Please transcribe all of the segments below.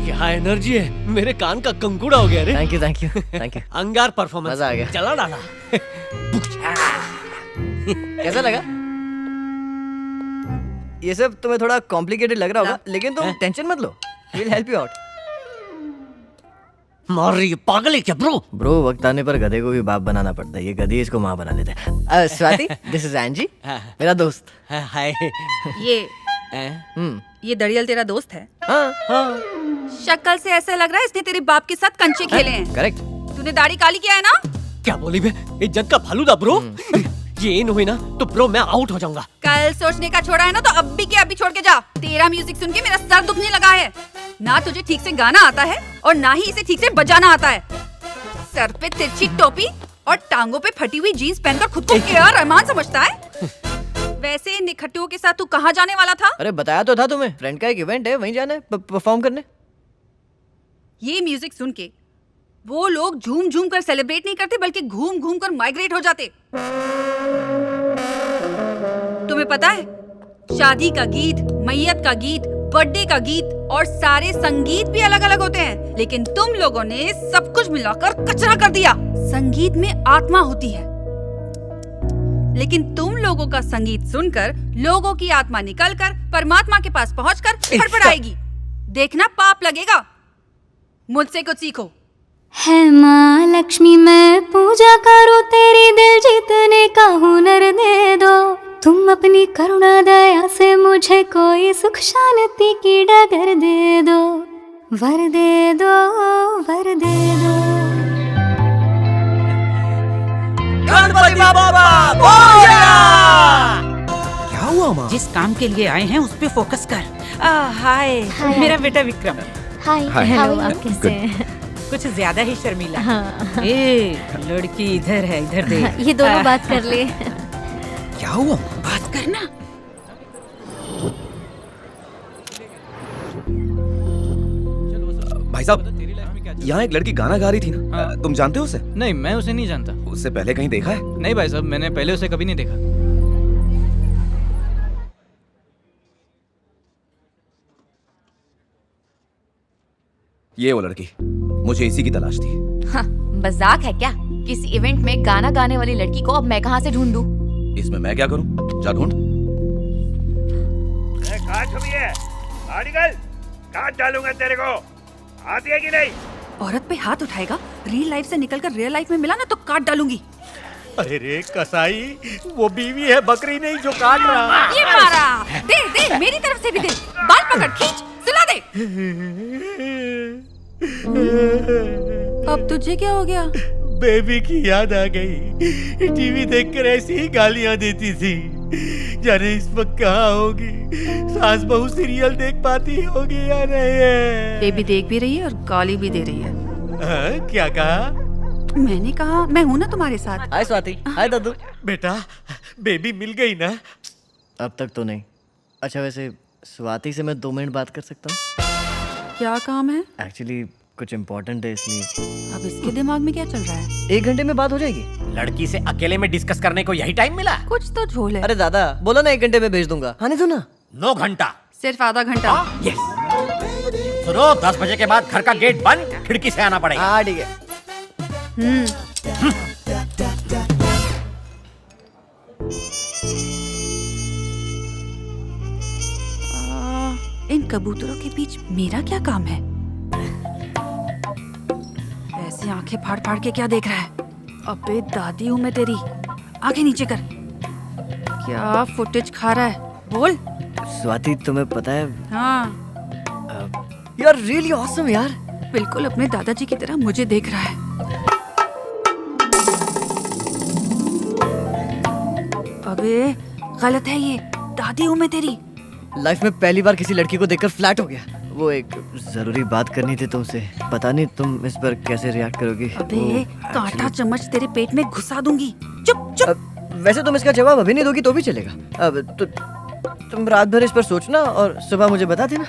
क्या एनर्जी है, मेरे कान का कंकुड़ा हो गया रे। Thank you thank you. अंगार परफॉर्मेंस, मजा आ गया। चला डाला। कैसा लगा? ये सब तुम्हें थोड़ा कॉम्प्लिकेटेड लग रहा होगा, लेकिन तुम टेंशन मत लो, we'll help you out। मार रही है, पागल है क्या ब्रो? वक्त आने पर गधे को भी बाप बनाना पड़ता है, ये गधी इसको माँ बना लेते हैं। स्वाति, दिस इज एंजी, मेरा दोस्त। हाय। ये दड़ियल तेरा दोस्त है? हाँ, शक्ल से ऐसा लग रहा है इसने तेरे बाप के साथ कंचे खेले हैं। करेक्ट। तूने दाढ़ी काली किया है ना? क्या बोली बे, इज्जत का फालूदा ब्रो। ये इन हुई ना तो ब्रो मैं आउट हो जाऊंगा। कल सोचने का छोड़ा है ना तो अभी के अभी छोड़ के जा। तेरा म्यूजिक सुन के मेरा सर दुखने लगा है। ना तुझे ठीक से गाना आता है और ना ही इसे ठीक से बजाना आता है। सर पे तिरछी टोपी और टांगों पे फटी हुई जीन्स पहनकर खुद को क्या रहमान समझता है। वैसे निखट्टुओं के साथ तू कहाँ जाने वाला था? अरे बताया तो था तुम्हें, फ्रेंड का एक इवेंट है, वहीं जाना है परफॉर्म करने। ये म्यूजिक सुन के वो लोग झूम झूम कर सेलिब्रेट नहीं करते बल्कि घूम घूम कर माइग्रेट हो जाते। तुम्हें पता है, शादी का गीत, मैयत का गीत, बर्थडे का गीत और सारे संगीत भी अलग अलग होते हैं, लेकिन तुम लोगों ने सब कुछ मिलाकर कचरा कर दिया। संगीत में आत्मा होती है, लेकिन तुम लोगों का संगीत सुनकर लोगों की आत्मा निकलकर परमात्मा के पास पहुंचकर फड़फड़ाएगी। देखना पाप लगेगा। मुझसे कुछ सीखो। है माँ लक्ष्मी मैं पूजा करूँ तेरी, दिल जीतने का हुनर दे दो। तुम अपनी करुणा दया से मुझे कोई सुख शांति की डगर दे दो। वर दे दो, वर दे दो। गणपति बाबा बोला। क्या हुआ माँ? जिस काम के लिए आए हैं उस पे फोकस कर। हाय, मेरा बेटा विक्रम। हाय, हेलो, आप कैसे हैं? कुछ ज्यादा ही शर्मीला। ए, लड़की इधर है, इधर देख। ये दोनों बात कर ले। क्या हुआ? बात करना। भाई साहब, यहाँ एक लड़की गाना गा रही थी ना, तुम जानते हो उसे? नहीं, मैं उसे नहीं जानता। उससे पहले कहीं देखा है? नहीं भाई साहब, मैंने पहले उसे कभी नहीं देखा। ये वो लड़की, मुझे इसी की तलाश थी। हाँ, मजाक है क्या? किसी इवेंट में गाना गाने वाली लड़की को अब मैं कहाँ से ढूंढूं? इसमें मैं क्या करूं? जा ढूंढ। कहाँ छुपी है? बाहर निकल, काट डालूंगा तेरे को। आती है कि नहीं? औरत पे हाथ उठाएगा, रियल लाइफ से निकलकर रियल लाइफ में मिला ना तो काट डालूंगी। अरे रे कसाई, वो बीवी है, बकरी नहीं जो काट रहा। ये मारा। दे दे, मेरी तरफ से भी दे। बाल पकड़ खींच, सुला दे। अब तुझे क्या हो गया? बेबी की याद आ गई। टीवी देखकर ऐसी ही गालियां देती थी। जाने इस वक्त कहाँ होगी? सास बहू सीरियल देख पाती होगी या नहीं? बेबी देख भी रही है और गाली भी दे रही है। क्या कहा? मैंने कहा मैं हूँ ना तुम्हारे साथ। हाय स्वाति, हाय दादू। बेटा, बेबी मिल गई ना? अब तक तो नहीं। अच्छा वैसे स्वाति से मैं 2 मिनट बात कर सकता हूँ? क्या काम है? एक्चुअली कुछ इम्पोर्टेंट है इसलिए। अब इसके दिमाग में क्या चल रहा है? 1 घंटे में बात हो जाएगी। लड़की से अकेले में डिस्कस करने को यही टाइम मिला? कुछ तो झोल है। अरे दादा बोला ना 1 घंटे में भेज दूंगा। हाँ नहीं सुना? 9 घंटा। सिर्फ आधा घंटा। यस। सुनो, 10 बजे के बाद घर का गेट बंद, खिड़की से आना पड़ेगा। हाँ ठीक है। इन कबूतरों के बीच मेरा क्या काम है? ऐसे आंखें फाड़ फाड़ के क्या देख रहा है? अबे दादी हूँ मैं तेरी। आंखें नीचे कर। क्या फुटेज खा रहा है? बोल। स्वाति तुम्हें पता है, हाँ यार रियली ऑसम यार। बिल्कुल अपने दादाजी की तरह मुझे देख रहा है। अबे गलत है ये। दादी हूँ मैं तेरी। लाइफ में पहली बार किसी लड़की को देखकर फ्लैट हो गया। वो एक जरूरी बात करनी थी तुमसे। पता नहीं तुम इस पर कैसे रिएक्ट करोगी। अबे कांटा चम्मच तेरे पेट में घुसा दूंगी। चुप चुप। वैसे तुम इसका जवाब अभी नहीं दोगी तो भी चलेगा। अब तुम रात भर इस पर सोचना और सुबह मुझे बता देना।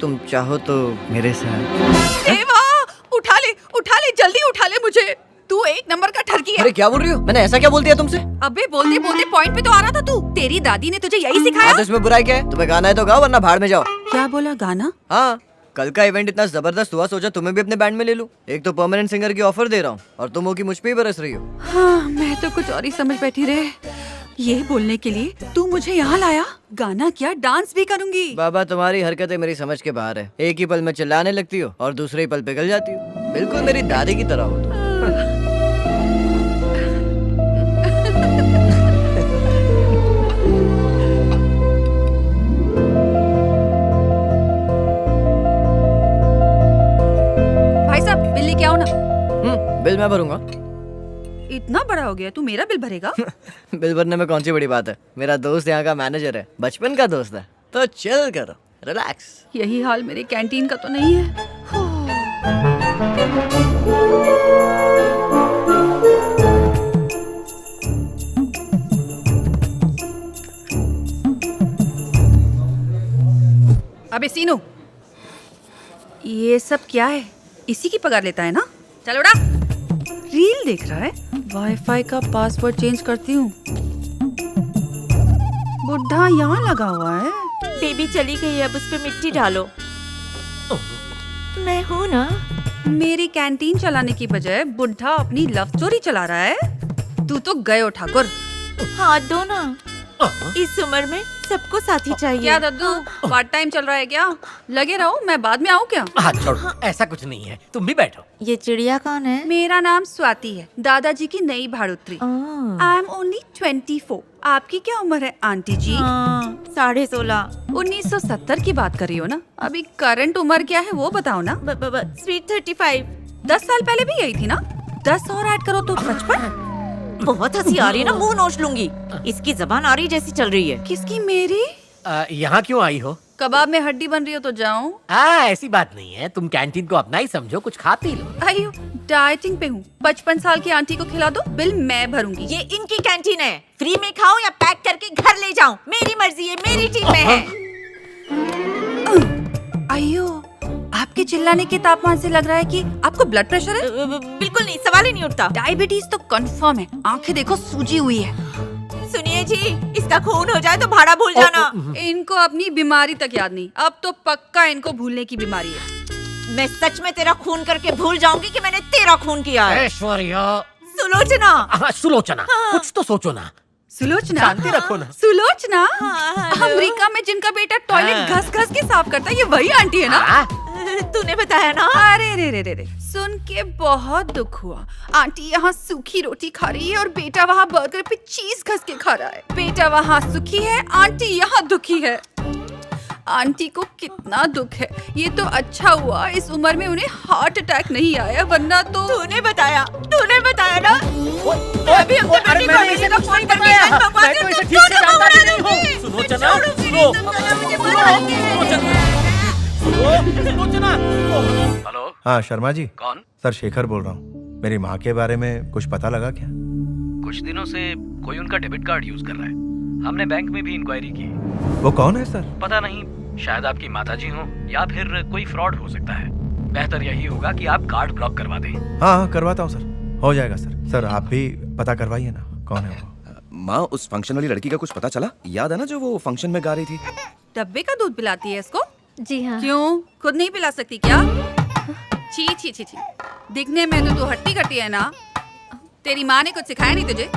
तुम चाहो तो मेरे साथ। देवा, उठा ले जल्दी उठा ले मुझे। तू 1 नंबर का ठरकी है। अरे क्या बोल रही हो? मैंने ऐसा क्या बोल दिया तुमसे? अबे बोलते बोलते पॉइंट पे तो आ रहा था तू। तेरी दादी ने तुझे यही सिखाया? तो इसमें बुराई क्या है? तुम्हें गाना है तो गाओ वरना भाड़ में जाओ। क्या बोला गाना? हाँ, कल का इवेंट इतना जबरदस्त हुआ, सोचा तुम्हें भी अपने बैंड में ले लूं। एक तो परमानेंट सिंगर की ऑफर दे रहा हूँ और तुम हो कि मुझ पे ही बरस रही हो। हाँ, मैं तो कुछ और ही समझ बैठी रहे। ये बोलने के लिए तू मुझे यहाँ लाया? गाना क्या, डांस भी करूंगी। बाबा, तुम्हारी हरकतें मेरी समझ के बाहर है। एक ही पल में चिल्लाने लगती हो और दूसरे ही पल पिघल जाती हो। बिल्कुल मेरी दादी की तरह हो तुम। भाई साहब, बिल लेके आओ ना। बिल मैं भरूंगा। इतना बड़ा हो गया, तू मेरा बिल भरेगा? बिल भरने में कौन सी बड़ी बात है। मेरा दोस्त यहाँ का मैनेजर है, बचपन का दोस्त है, तो चिल करो, रिलैक्स। यही हाल मेरे कैंटीन का तो नहीं है। अबे सीनू, ये सब क्या है? इसी की पगार लेता है ना? चल उड़ा। रील देख रहा है? वाईफाई का पासवर्ड चेंज करती हूँ। बुढ़ा यहाँ लगा हुआ है। बेबी चली गई, अब उस पे मिट्टी डालो। मैं हूँ ना। मेरी कैंटीन चलाने की बजाय बुढ़ा अपनी लव स्टोरी चला रहा है। तू तो गयो ठाकुर। हाथ दो ना। इस उम्र में सबको साथी चाहिए। क्या दद्दू, पार्ट टाइम चल रहा है क्या? लगे रहो, मैं बाद में आऊँ क्या? हाथ छोड़ो, ऐसा कुछ नहीं है, तुम भी बैठो। ये चिड़िया कौन है? मेरा नाम स्वाति है, दादाजी की नई भाड़ुत्री। I am only 24। आपकी क्या उम्र है आंटी जी? 16.5। 1970 की बात कर रही हो ना? अभी करंट उम्र क्या है वो बताओ ना। स्वीट 35। 10 साल पहले भी यही थी ना? 10 और ऐड करो तो 55। बहुत हंसी आ रही है ना, मुंह नोच लूंगी। इसकी जबान आरी जैसी चल रही है। किसकी, मेरी? यहाँ क्यों आई हो? कबाब में हड्डी बन रही हो तो जाऊं? ऐसी बात नहीं है, तुम कैंटीन को अपना ही समझो, कुछ खा पी लो। अयो, डाइटिंग पे हूँ। 55 साल की आंटी को खिला दो, बिल मैं भरूंगी। ये इनकी कैंटीन है, फ्री में खाओ या पैक करके घर ले जाऊं, मेरी मर्जी है, मेरी टीम में है। अयो, आपके चिल्लाने के तापमान से लग रहा है कि आपको ब्लड प्रेशर है। बिल्कुल नहीं, सवाल ही नहीं उठता। डायबिटीज तो कंफर्म है, आंखें देखो सूजी हुई है। सुनिए जी, इसका खून हो जाए तो भाड़ा भूल जाना। इनको अपनी बीमारी तक याद नहीं, अब तो पक्का इनको भूलने की बीमारी है। मैं सच में तेरा खून करके भूल जाऊंगी कि मैंने तेरा खून किया है। ऐश्वर्या। सुलोचना। सुलोचना, कुछ तो सोचो ना। सुलोचना, शांति रखो ना। सुलोचना, हेलो। अमेरिका में जिनका बेटा टॉयलेट घस घस के साफ करता है, ये वही आंटी है ना? तूने बताया ना। अरे रे रे रे रे, सुन के बहुत दुख हुआ। आंटी यहाँ सूखी रोटी खा रही है और बेटा वहाँ बर्गर पे चीज घस के खा रहा है। बेटा वहाँ सुखी है, आंटी यहाँ दुखी है। आंटी को कितना दुख है। ये तो अच्छा हुआ इस उम्र में उन्हें हार्ट अटैक नहीं आया, वरना तो। तूने बताया ना। अभी अपने बेटी को हमेशा का फोन करके मैं तो इसे ठीक से जानता भी नहीं हूँ। सुलोचना, सुलोचना। हेलो। हाँ शर्मा जी। कौन? सर शेखर बोल रहा हूँ। मेरी माँ के बारे में कुछ पता लगा क्या? कुछ दिनों से कोई उनका डेबिट कार्ड यूज कर रहा है। हमने बैंक में भी इंक्वायरी की। वो कौन है सर? पता नहीं, शायद आपकी माताजी हो या फिर कोई फ्रॉड हो सकता है। बेहतर यही होगा कि आप कार्ड ब्लॉक करवा दें। हाँ करवाता हूँ सर, हो जाएगा सर। सर आप भी पता करवाइए ना कौन है वो। माँ, उस फंक्शन वाली लड़की का कुछ पता चला? याद है ना जो वो फंक्शन में गा रही थी? डब्बे का दूध पिलाती है इसको? जी हाँ। क्यों, खुद नहीं पिला सकती क्या? छी छी छी छी, दिखने में तो तू हट्टी कट्टी है ना। तेरी माँ ने कुछ सिखाया नहीं तुझे?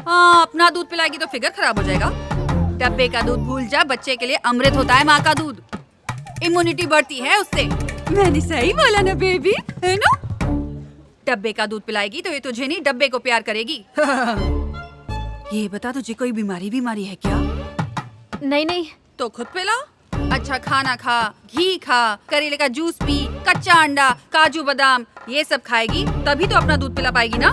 हाँ, अपना दूध पिलाएगी तो फिगर खराब हो जाएगा। डब्बे का दूध भूल जा, बच्चे के लिए अमृत होता है माँ का दूध। इम्यूनिटी बढ़ती है उससे। मैंने सही बोला ना बेबी, है ना? डब्बे का दूध पिलाएगी तो ये तुझे नहीं, डब्बे को प्यार करेगी। ये बता, तुझे कोई बीमारी है क्या? नहीं। तो खुद पिला। अच्छा खाना खा, घी खा, करेले का जूस पी, कच्चा अंडा, काजू बादाम, ये सब खाएगी तभी तो अपना दूध पिला पाएगी ना।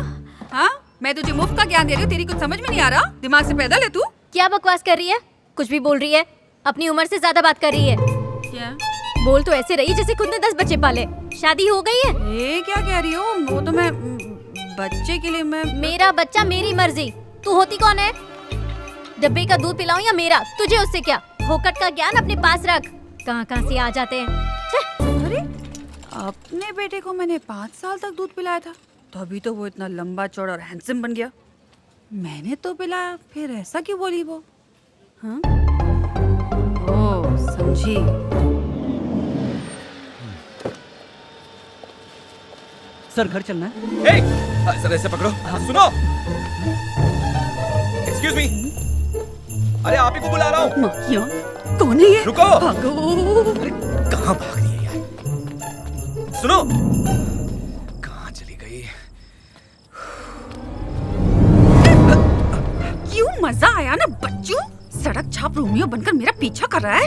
हाँ, मैं तुझे मुफ्त का ज्ञान दे रही हूँ, तेरी कुछ समझ में नहीं आ रहा? दिमाग से पैदल है तू? क्या बकवास कर रही है? कुछ भी बोल रही है, अपनी उम्र से ज्यादा बात कर रही है। क्या? बोल तो ऐसे रही जैसे खुद ने 10 बच्चे पाले। शादी हो गई है? ये क्या कह रही हो? वो तो मैं बच्चे के लिए मैं। मेरा बच्चा मेरी मर्जी। तू होती कौन है? डब्बे का दूध पिलाऊं या मेरा? तुझे उससे क्या? फोकट का ज्ञान अपने पास रख। कहाँ से आ जाते हैं। अरे, अपने बेटे को मैंने 5 साल तक दूध पिलाया था, तभी तो वो इतना लंबा चौड़ा और हैंडसम बन गया। मैंने तो पिलाया, फिर ऐसा क्यों बोली वो? हाँ? ओ, समझी। समझी। सर घर चलना है? सर ऐसे पकड़ो, सुनो। एक्सक्यूज मी, अरे आप ही को बुला रहा हूँ। माहिया, कौन है ये? रुको। भागो। अरे कहाँ भाग रही है यार? सुनो, कहाँ चली गई? क्यों मजा आया ना बच्चू? सड़क छाप रोमियो बनकर मेरा पीछा कर रहा है।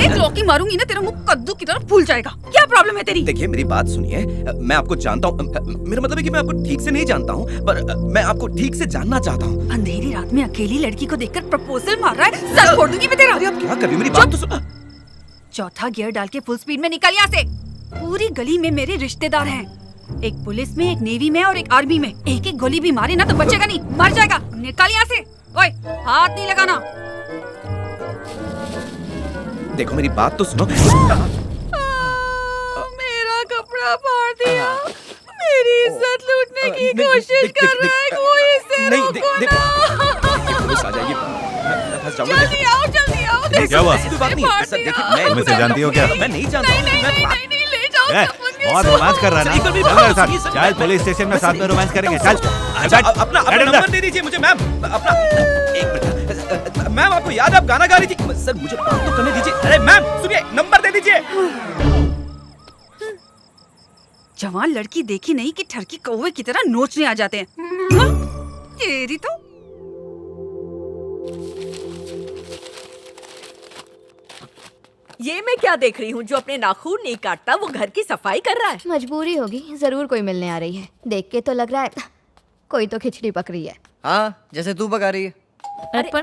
एक लौकी मारूंगी ना तेरा मुंह कद्दू की तरह फूल जाएगा। क्या प्रॉब्लम है तेरी? देखिए मेरी बात सुनिए, मैं आपको जानता हूँ, मेरा मतलब है कि मैं आपको ठीक से नहीं जानता हूँ, पर मैं आपको ठीक से जानना चाहता हूँ। अंधेरी रात में अकेली लड़की को देखकर प्रपोजल मार रहा है, सर फोड़ दूंगी मैं तेरा। अरे आप क्या कर रही हो? मेरी बात तो सुनो। चौथा गियर डाल के फुल स्पीड में निकल यहाँ से। पूरी गली में मेरे रिश्तेदार हैं, एक पुलिस में, एक नेवी में और एक आर्मी में। एक एक गोली भी मारे ना तो बचेगा नहीं, मर जाएगा। निकल यहाँ से। ओए, हाथ नहीं लगाना। देखो मेरी बात तो सुनो। मेरा कपड़ा फाड़ दिया, मेरी इज्जत लूटने की कोशिश कर रहा है कोई। इसे रोको ना। पुलिस आ जाएगी, मैं फंस जाऊंगा। जल्दी आओ, जल्दी आओ। क्या हुआ? ऐसी कोई बात नहीं है। सर देखिए, मैं तुम इसे जानती हो क्या? मैं नहीं जानता हूँ। मैं बात- नहीं, ले जाओ। बहुत रोमांस कर रहा है ना? एक बार मेरी चल बात मेरे साथ, सुनिए, सर। चल पुलिस स्टेशन में साथ में रोमांस करेंगे, चल। अच्छा, अपना नंबर दे दीजिए मुझे मैम, अपना। एक मिनट मैम, आपको याद है आप गाना गा रही थी? सर मुझे बात तो करने दीजिए। अरे मैम सुनिए, नंबर दे दीजिए। जवान लड़की देखी नहीं कि ठरकी कौवे की तरह नोचने आ जाते हैं। हाँ? तेरी तो। ये मैं क्या देख रही हूँ? जो अपने नाखून नहीं काटता वो घर की सफाई कर रहा है। मजबूरी होगी, जरूर कोई मिलने आ रही है। देख के तो लग रहा है कोई तो खिचड़ी पक रही है। हाँ, जैसे तू पका रही है। पर